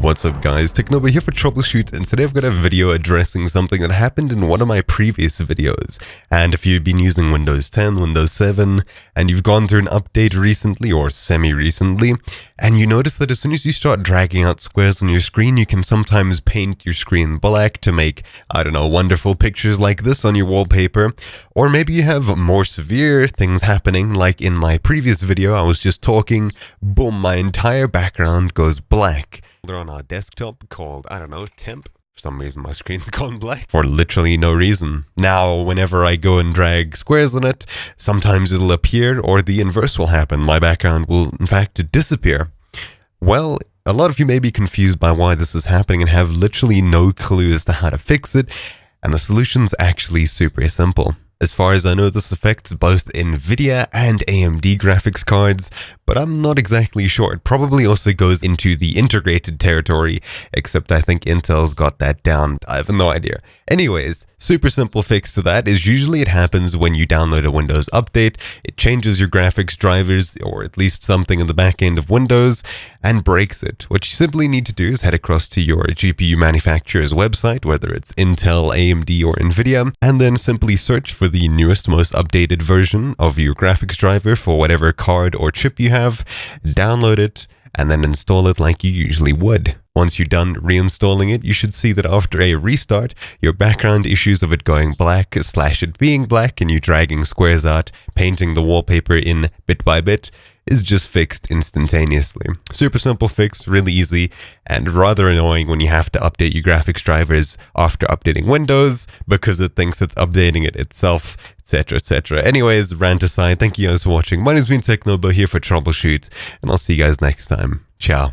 What's up guys, Technobo here for Troubleshoot, and today I've got a video addressing something that happened in one of my previous videos. And if you've been using Windows 10, Windows 7, and you've gone through an update recently or semi-recently, and you notice that as soon as you start dragging out squares on your screen, you can sometimes paint your screen black to make, I don't know, wonderful pictures like this on your wallpaper. Or maybe you have more severe things happening, like in my previous video I was just talking, boom, my entire background goes black. They're on our desktop called, I don't know, temp. For some reason my screen's gone black for literally no reason. Now whenever I go and drag squares on it, sometimes it'll appear or the inverse will happen. My background will in fact disappear. Well, a lot of you may be confused by why this is happening and have literally no clue as to how to fix it, and the solution's actually super simple. As far as I know, this affects both NVIDIA and AMD graphics cards, but I'm not exactly sure. It probably also goes into the integrated territory, except I think Intel's got that down. I have no idea. Anyways, super simple fix to that is usually it happens when you download a Windows update. It changes your graphics drivers, or at least something in the back end of Windows, and breaks it. What you simply need to do is head across to your GPU manufacturer's website, whether it's Intel, AMD, or NVIDIA, and then simply search for the newest, most updated version of your graphics driver for whatever card or chip you have, download it, and then install it like you usually would. Once you're done reinstalling it, you should see that after a restart, your background issues of it going black / it being black and you dragging squares out, painting the wallpaper in bit by bit, is just fixed instantaneously. Super simple fix, really easy, and rather annoying when you have to update your graphics drivers after updating Windows because it thinks it's updating it itself, etc, etc. Anyways, rant aside, thank you guys for watching. My name's been Technobo here for Troubleshoot, and I'll see you guys next time. Ciao.